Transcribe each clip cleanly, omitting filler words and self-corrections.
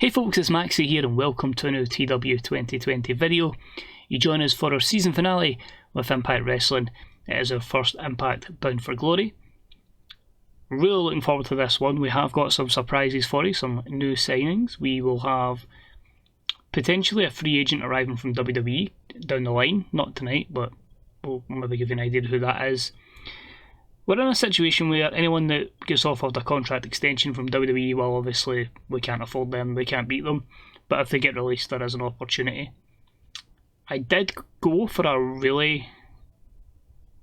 Hey folks, it's Maxie here and welcome to a new TEW2020 video. You join us for our season finale with Impact Wrestling. It is our first Impact Bound for Glory. Really looking forward to this one. We have got some surprises for you, some new signings. We will have potentially a free agent arriving from WWE down the line. Not tonight, but we'll maybe give you an idea of who that is. We're in a situation where anyone that gets offered a contract extension from WWE, well, obviously we can't afford them, we can't beat them, but if they get released, there is an opportunity. I did go for a really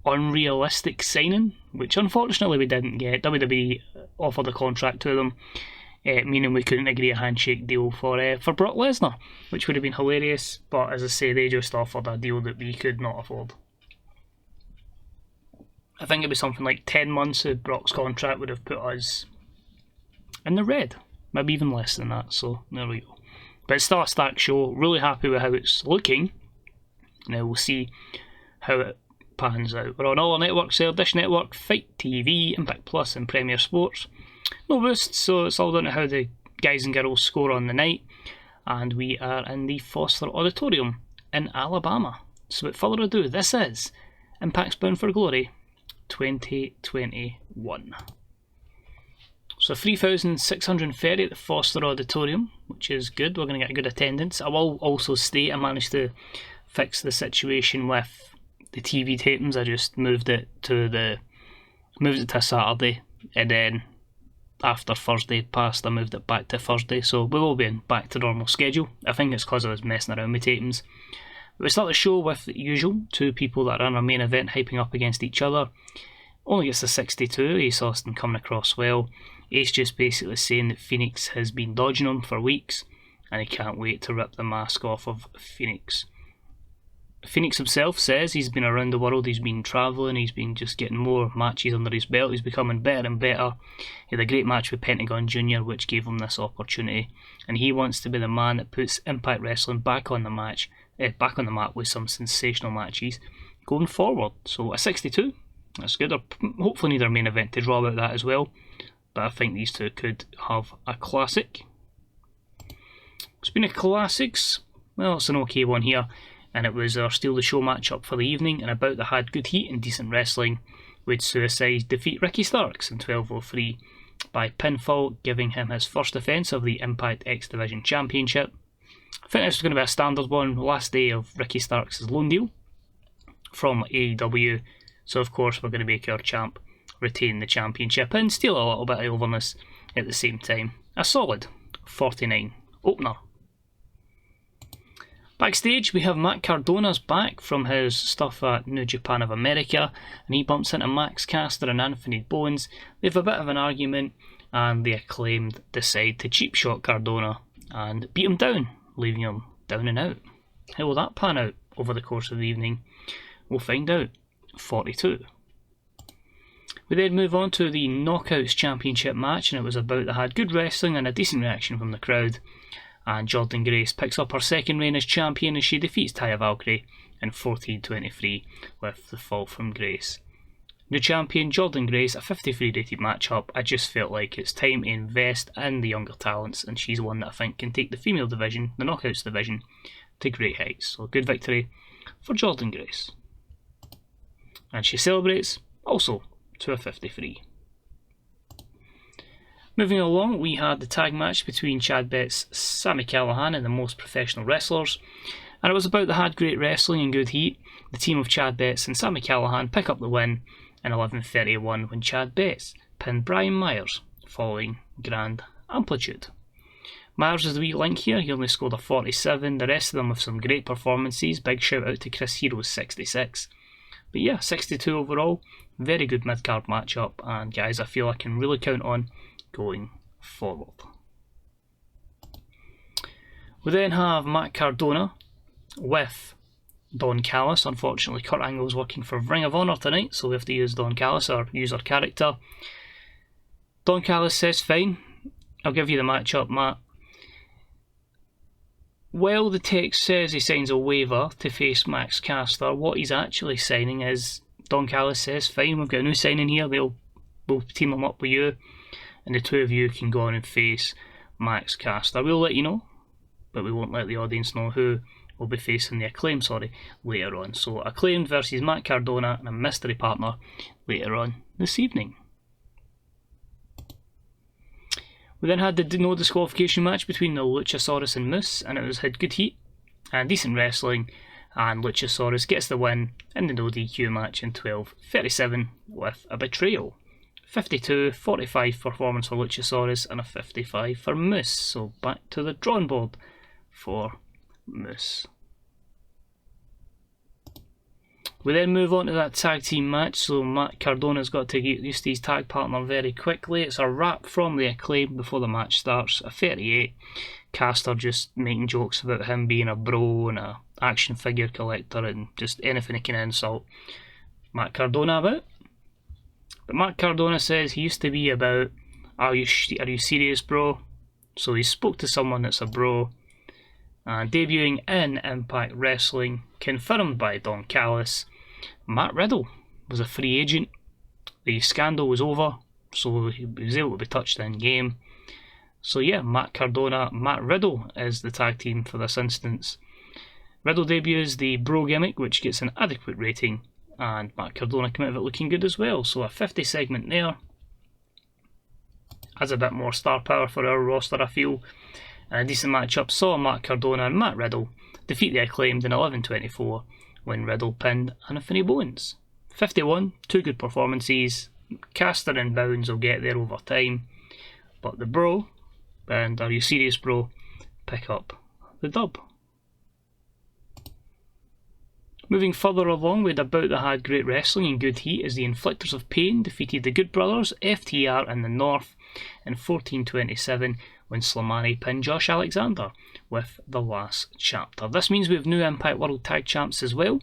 unrealistic signing, which unfortunately we didn't get. WWE offered a contract to them, meaning we couldn't agree a handshake deal for Brock Lesnar, which would have been hilarious, but as I say, they just offered a deal that we could not afford. I think it was something like 10 months of Brock's contract would have put us in the red. Maybe even less than that, so there we go. But it's still a stacked show. Really happy with how it's looking. Now we'll see how it pans out. We're on all our networks there: Dish Network, Fight TV, Impact Plus and Premier Sports. No boosts, so it's all down to how the guys and girls score on the night. And we are in the Foster Auditorium in Alabama. So without further ado, this is Impact's Bound for Glory 2021. So 3,630 at the Foster Auditorium, which is good. We're going to get a good attendance. I will also state I managed to fix the situation with the TV tapings. I just moved it to a Saturday, and then after Thursday passed, I moved it back to Thursday. So we will be back to normal schedule. I think it's because I was messing around with tapings. We start the show with the usual two people that are in our main event hyping up against each other. Only gets to 62, Ace Austin coming across well. Ace just basically saying that Fenix has been dodging him for weeks and he can't wait to rip the mask off of Fenix. Fenix himself says he's been around the world, he's been travelling, he's been just getting more matches under his belt, he's becoming better and better. He had a great match with Pentagon Jr., which gave him this opportunity, and he wants to be the man that puts Impact Wrestling back on the map with some sensational matches going forward. So a 62, that's good. Hopefully need our main event to draw out that as well, but I think these two could have a classic. Speaking of classics, well, it's an okay one here, and it was our Steal the Show matchup for the evening, and about that had good heat and decent wrestling, with Suicide defeat Ricky Starks in 12:03 by pinfall, giving him his first defence of the Impact X Division Championship. I think this was going to be a standard one, last day of Ricky Starks' loan deal from AEW, so of course we're going to make our champ retain the championship and steal a little bit of overness at the same time. A solid 49 opener. Backstage we have Matt Cardona's back from his stuff at New Japan of America, and he bumps into Max Caster and Anthony Bowens. They have a bit of an argument and the Acclaimed decide to cheap shot Cardona and beat him down, leaving him down and out. How will that pan out over the course of the evening? We'll find out. 42. We then move on to the Knockouts Championship match, and it was about that had good wrestling and a decent reaction from the crowd. And Jordynne Grace picks up her second reign as champion as she defeats Taya Valkyrie in 14:23 with the fall from Grace. New champion Jordynne Grace, a 53 rated matchup. I just felt like it's time to invest in the younger talents, and she's one that I think can take the female division, the Knockouts division, to great heights. So good victory for Jordynne Grace. And she celebrates also to a 53. Moving along, we had the tag match between Chad Betts, Sami Callihan and the Most Professional Wrestlers, and it was about the had great wrestling and good heat. The team of Chad Betts and Sami Callihan pick up the win in 11:31 when Chad Betts pinned Brian Myers following Grand Amplitude. Myers is the weak link here, he only scored a 47, the rest of them with some great performances. Big shout out to Chris Hero's 66. But yeah, 62 overall, very good mid-card matchup, and guys I feel I can really count on going forward. We then have Matt Cardona with Don Callis. Unfortunately, Kurt Angle's working for Ring of Honor tonight, so we have to use Don Callis, our user character. Don Callis says, fine, I'll give you the matchup, Matt. Well, the text says he signs a waiver to face Max Caster. What he's actually signing is, Don Callis says, fine, we've got a new signing here, we'll team him up with you, and the two of you can go on and face Max Caster. We'll let you know, but we won't let the audience know who will be facing the Acclaimed, later on. So Acclaimed versus Matt Cardona and a mystery partner later on this evening. We then had the no disqualification match between the Luchasaurus and Moose, and it had good heat and decent wrestling, and Luchasaurus gets the win in the no DQ match in 12:37 with a betrayal. 52-45 performance for Luchasaurus and a 55 for Moose, so back to the drawing board for Moose. We then move on to that tag team match, so Matt Cardona's got to get used to his tag partner very quickly. It's a wrap from the Acclaim before the match starts, a 38. Caster just making jokes about him being a bro and a action figure collector and just anything he can insult Matt Cardona about. But Matt Cardona says he used to be about, are you serious, bro? So he spoke to someone that's a bro. And debuting in Impact Wrestling, confirmed by Don Callis, Matt Riddle was a free agent. The scandal was over, so he was able to be touched in game. So yeah, Matt Cardona, Matt Riddle is the tag team for this instance. Riddle debuts the bro gimmick, which gets an adequate rating, and Matt Cardona came out of it looking good as well. So a 50 segment there has a bit more star power for our roster, I feel. And a decent matchup saw Matt Cardona and Matt Riddle defeat the Acclaimed in 11:24 when Riddle pinned Anthony Bowens. 51, two good performances. Caster and Bounds will get there over time, but the bro and Are You Serious Bro pick up the dub. Moving further along, we had a bout that had great wrestling and good heat as the Inflictors of Pain defeated the Good Brothers, FTR in the North, in 14:27 when Slamani pinned Josh Alexander with the last chapter. This means we have new Impact World Tag Champs as well,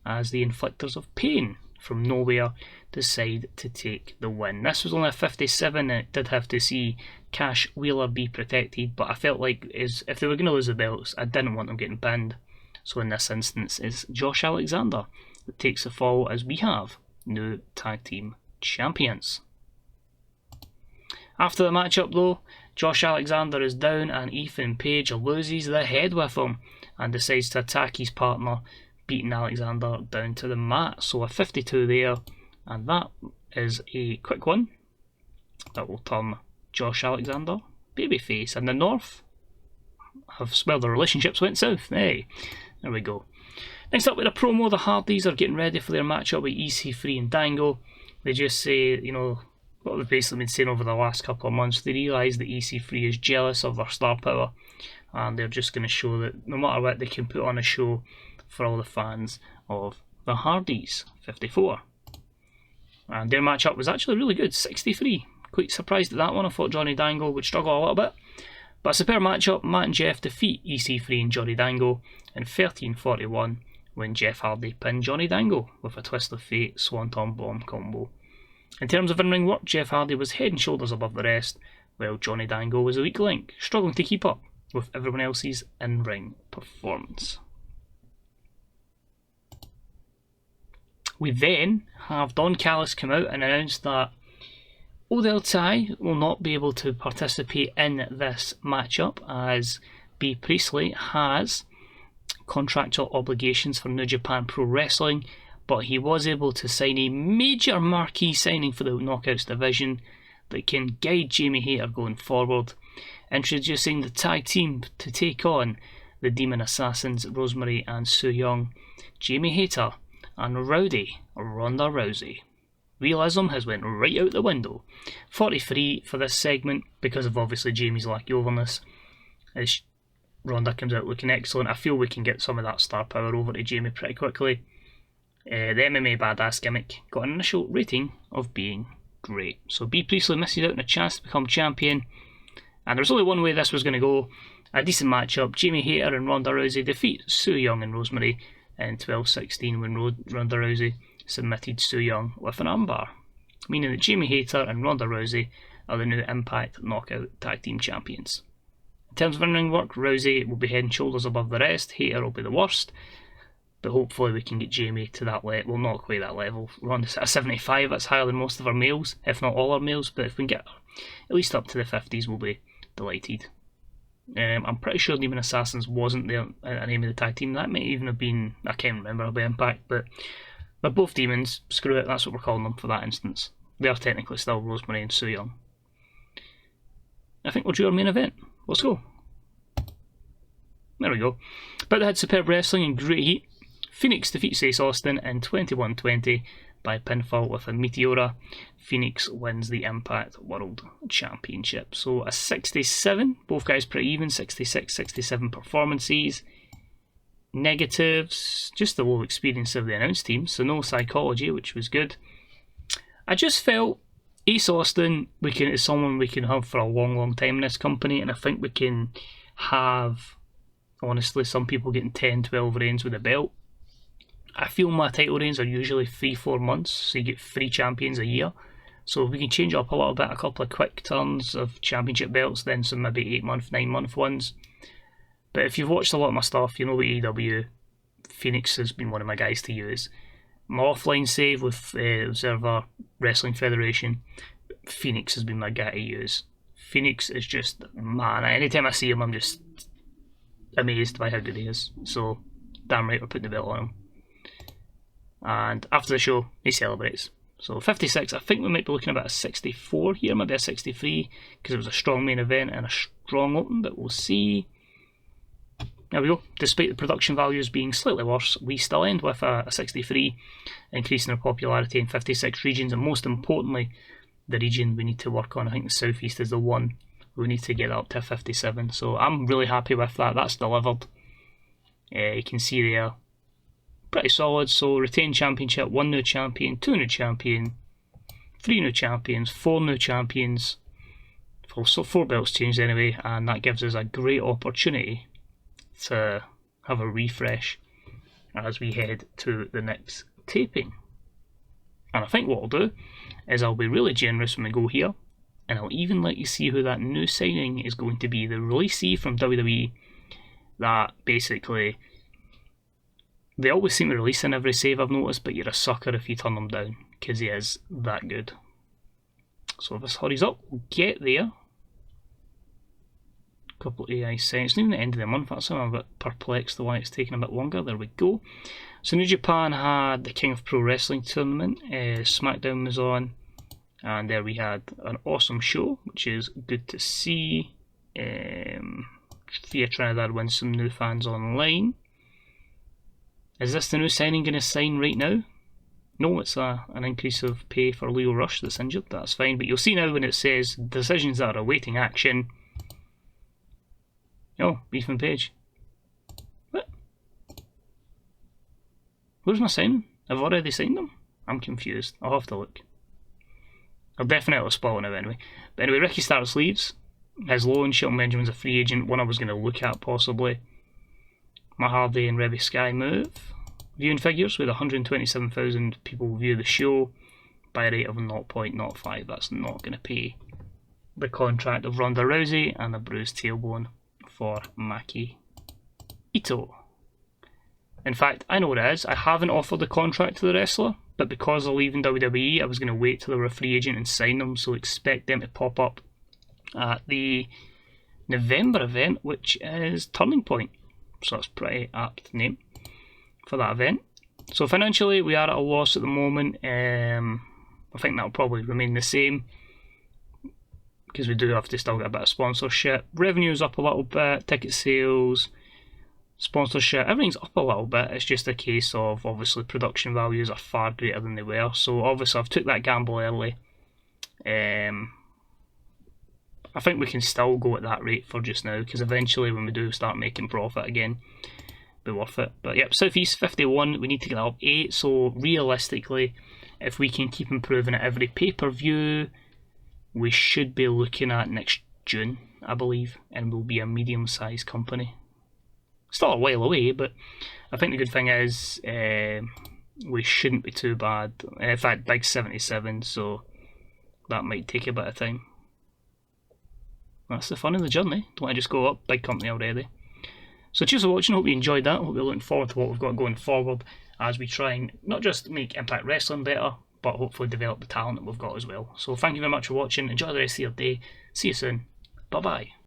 as the Inflictors of Pain from nowhere decide to take the win. This was only a 57 and it did have to see Cash Wheeler be protected, but I felt like if they were going to lose the belts, I didn't want them getting pinned. So in this instance, it's Josh Alexander that takes the fall as we have new tag team champions. After the matchup though, Josh Alexander is down and Ethan Page loses the head with him and decides to attack his partner, beating Alexander down to the mat. So a 52 there, and that is a quick one that will turn Josh Alexander babyface. In the North, the relationships went south. Hey, there we go. Next up with a promo, the Hardyz are getting ready for their matchup with EC3 and Dango. They just say, what they've basically been saying over the last couple of months, they realise that EC3 is jealous of their star power, and they're just going to show that no matter what, they can put on a show for all the fans of the Hardyz. 54. And their matchup was actually really good, 63. Quite surprised at that one. I thought Johnny Dango would struggle a little bit. But a superb matchup, Matt and Jeff defeat EC3 and Johnny Dango in 13:41 when Jeff Hardy pinned Johnny Dango with a Twist of Fate Swanton Bomb combo. In terms of in-ring work, Jeff Hardy was head and shoulders above the rest, while Johnny Dango was a weak link, struggling to keep up with everyone else's in-ring performance. We then have Don Callis come out and announce that Odell Tai will not be able to participate in this matchup as B. Priestley has contractual obligations for New Japan Pro Wrestling, but he was able to sign a major marquee signing for the Knockouts division that can guide Jamie Hayter going forward, introducing the tag team to take on the Demon Assassins Rosemary and Su Yung, Jamie Hayter and Rowdy Ronda Rousey. Realism has went right out the window. 43 for this segment because of obviously Jamie's lack of overness. As Ronda comes out looking excellent, I feel we can get some of that star power over to Jamie pretty quickly. The MMA badass gimmick got an initial rating of being great. So B. Priestley misses out on a chance to become champion, and there's only one way this was going to go. A decent matchup, Jamie Hayter and Ronda Rousey defeat Su Yung and Rosemary in 12:16 when Ronda Rousey submitted Su Yung with an armbar, meaning that Jamie Hayter and Ronda Rousey are the new Impact Knockout Tag Team Champions. In terms of in-ring work, Rousey will be head and shoulders above the rest, Hayter will be the worst, but hopefully we can get Jamie to that level. Well, not quite that level. Ronda's at a 75, that's higher than most of our males, if not all our males, but if we can get at least up to the 50s, we'll be delighted. I'm pretty sure Demon Assassins wasn't the name of the tag team. That might even have been, I can't remember, by Impact, but they're both demons. Screw it, that's what we're calling them for that instance. They are technically still Rosemary and Su Yung. I think we'll do our main event. Let's go. There we go. But they had superb wrestling and great heat. Fenix defeats Ace Austin in 21-20 by pinfall with a Meteora. Fenix wins the Impact World Championship. So a 67, both guys pretty even, 66, 67 performances. Negatives, just the low experience of the announced team, so no psychology, which was good. I just felt Ace Austin is someone we can have for a long time in this company, and I think we can have, honestly, some people getting 10, 12 reigns with a belt. I feel my title reigns are usually 3-4 months, so you get 3 champions a year. So if we can change up a little bit, a couple of quick turns of championship belts, then some maybe 8-month, 9-month ones. But if you've watched a lot of my stuff, you know with AEW, Fenix has been one of my guys to use. My offline save with Observer Wrestling Federation, Fenix has been my guy to use. Fenix is just, man, anytime I see him, I'm just amazed by how good he is. So, damn right we're putting the belt on him. And after the show, he celebrates. So 56, I think we might be looking about a 64 here, maybe a 63, because it was a strong main event and a strong open, but we'll see. There we go. Despite the production values being slightly worse, we still end with a 63, increasing our popularity in 56 regions, and most importantly, the region we need to work on. I think the Southeast is the one we need to get up to 57, so I'm really happy with that. That's delivered. You can see there, pretty solid. So retained championship, 1 new champion, 2 new champion, 3 new champions, 4 new champions. So 4 belts changed anyway, and that gives us a great opportunity to have a refresh as we head to the next taping. And I think what I'll do is I'll be really generous when we go here, and I'll even let you see who that new signing is going to be. The releasee from WWE that basically, they always seem to release in every save I've noticed, but you're a sucker if you turn them down, because he is that good. So if this hurries up, we'll get there. Couple of AI seconds, it's not even the end of the month, that's why I'm a bit perplexed why it's taking a bit longer. There we go. So New Japan had the King of Pro Wrestling tournament, SmackDown was on, and there we had an awesome show, which is good to see. Thea Trinidad wins some new fans online. Is this the new signing going to sign right now? No, it's an increase of pay for Leo Rush that's injured, that's fine, but you'll see now when it says decisions that are awaiting action. Oh, Ethan Page. What? Where's my signing? I've already signed them? I'm confused. I'll have to look. I'll definitely spot it now anyway. But anyway, Ricky Starks leaves. His loan, Shelton Benjamin's a free agent, one I was going to look at possibly. Hardyz and Reby Sky move. Viewing figures with 127,000 people view the show by a rate of 0.05. That's not going to pay the contract of Ronda Rousey and a bruised tailbone for Maki Ito. In fact, I know what it is. I haven't offered the contract to the wrestler, but because they're leaving WWE, I was going to wait till they were a free agent and sign them, so expect them to pop up at the November event, which is Turning Point. So that's a pretty apt name for that event. So financially, we are at a loss at the moment. I think that'll probably remain the same, because we do have to still get a bit of sponsorship. Revenue's up a little bit, ticket sales, sponsorship, everything's up a little bit. It's just a case of, obviously, production values are far greater than they were. So obviously I've took that gamble early. I think we can still go at that rate for just now, because eventually when we do start making profit again, it'll be worth it. But yep, Southeast 51, we need to get that up 8. So realistically, if we can keep improving at every pay-per-view, we should be looking at next June, I believe, and we'll be a medium-sized company. Still a while away, but I think the good thing is we shouldn't be too bad. In fact, big 77, so that might take a bit of time. That's the fun of the journey. Don't want to just go up, big company already. So cheers for watching, hope you enjoyed that. Hope you're looking forward to what we've got going forward as we try and not just make Impact Wrestling better, but hopefully develop the talent that we've got as well. So thank you very much for watching. Enjoy the rest of your day. See you soon. Bye bye.